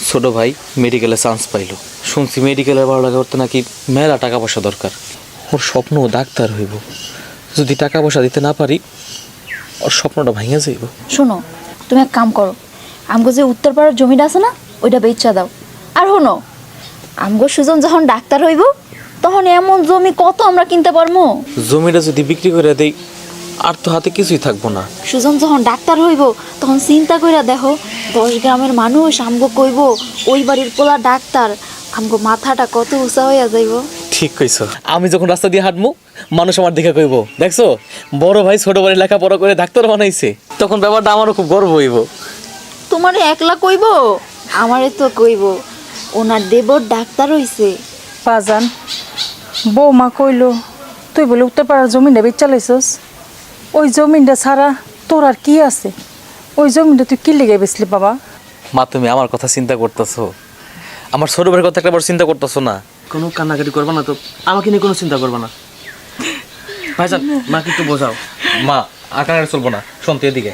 ছোট ভাই মেডিকেলে চান্স পাইল। শুনছি মেডিকেলের পড়ালেখা করতে নাকি মেলা টাকা পয়সা দরকার। ওর স্বপ্ন ও ডাক্তার হইব। যদি টাকা পয়সা দিতে না পারি ওর স্বপ্নটা ভাঙিয়া যাইব। শোনো, তুমি এক কাম করো, আমগো যে উত্তরপাড়ার জমিটা আছে না, ওইটা বেচা দাও। আর শোনো, আমগো সুজন যখন ডাক্তার হইব তখন এমন জমি কত আমরা কিনতে পারবো। জমিটা যদি বিক্রি করে দেই আর তো হাতে কিছুই থাকবো না। সুজন যখন ডাক্তার হইব তখন চিন্তা কইরা দেখো, 10 গ্রামের মানুষ আমগো কইব ওই বাড়ির পোলা ডাক্তার, আমগো মাথাটা কত উঁচা হইয়া যাইব। ঠিক কইছো। আমি যখন রাস্তা দিয়ে হাঁটবো মানুষ আমার দিকে কইব, দেখছো বড় ভাই ছোট ভাই লেখাপড়া করে ডাক্তার বানাইছে। তখন ব্যাপারটা আমারও খুব গর্ব হইব। তোমারে একলা কইব, আমারে তো কইব ওনার দেবর ডাক্তার হইছে। বাজান, বৌমা কইল তুই বলে উত্তরপাড়ার জমিনটা বেচা লাইছস। ওই জমিনটা ছাড়া তোর আর কি আছে? ওই জমিনটা তুই কি লেগে বেচলি বাবা? মা তুমি আমার কথা চিন্তা করতেছো, আমার ছোট ভাইয়ের কথা একটা চিন্তা করতেছো না? কোনো কান্নাকাটি করবা না তো, আমাকে নিয়ে কোনো চিন্তা করবা না। ভাইজান, মাকে একটু বোঝাও। মা আকার চলবো না, শুনতে এদিকে।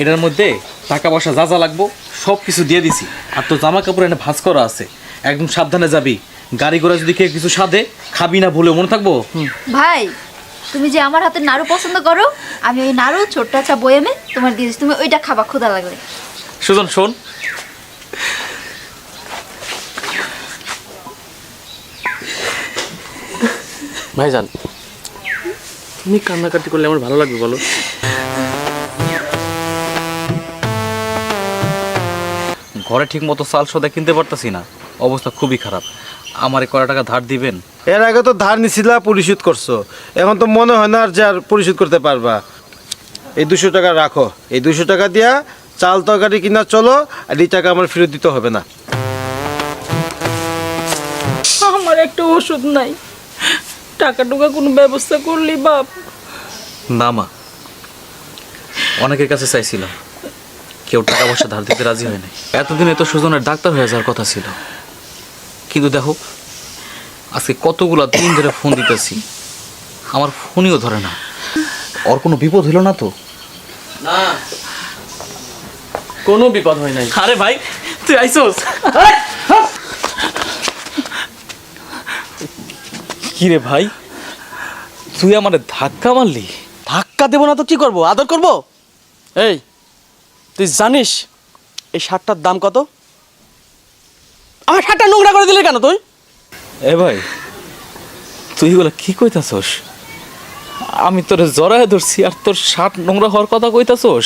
এটার মধ্যে টাকা পয়সা যা যা লাগবো সব কিছু দিয়ে দিছি। আর তো জামা কাপড় এনে ভাঁজ করা আছে, একদম সাবধানে যাবি। গাড়ি ঘোড়া যদি কেউ কিছু সাধে খাবি না ভুলে, মনে থাকবো। ভাই, তুমি যে আমার হাতে নাড়ু পছন্দ করো, আমি ওই নাড়ু ছোট্ট একটা বয়ামে তোমার দিয়েছি, তুমি ওইটা খাবা ক্ষুধা লাগলে। সুজন শোন, ভাইজান, তুমি কান্নাকাটি করলে আমার ভালো লাগবে বলো? ঘরে ঠিক মতো চাল সদা কিনতে পারতাছি না, অবস্থা খুবই খারাপ। আমার কয় টাকা ধার দিবেন? এর আগে তো ধার নিছিলা, পরিশোধ করছো, এখন তো মনে হয় না আর যে আর পরিশোধ করতে পারবা। এই 200 টাকা রাখো, এই 200 টাকা দিয়া চাল তরকারি কিনা চলো, আর এই টাকা আমার ফেরত দিতে হবে না। আমার একটা ওষুধ নাই, টাকা টুকা কোনো ব্যবস্থা করলি বাপ? না মা, অনেকের কাছে চাইছিলাম, কেউ টাকা পয়সা ধার দিতে রাজি হয় নাই। এতদিনে তো সুজনের ডাক্তার হয়ে যাওয়ার কথা ছিল, কিন্তু দেখো আজকে কতগুলা দিন ধরে ফোন দিতেছি, আমার ফোনইও ধরে না। ওর কোনো বিপদ হইল না তো? না, কোনো বিপদ হয় নাই। আরে ভাই তুই আইসোস? কি রে ভাই, তুই আমার ধাক্কা মারলি? ধাক্কা দেবো না তো কি করবো? আদর করবো? এই, তুই জানিস এই শার্টটার দাম কত? আমার শার্টটা নোংরা করে দিলি কেন তুই? এ ভাই তুই এগুলা কি কইতাছস? আমি তোরে জড়ায় ধরছি আর তোর শার্ট নোংরা হওয়ার কথা কইতাছস?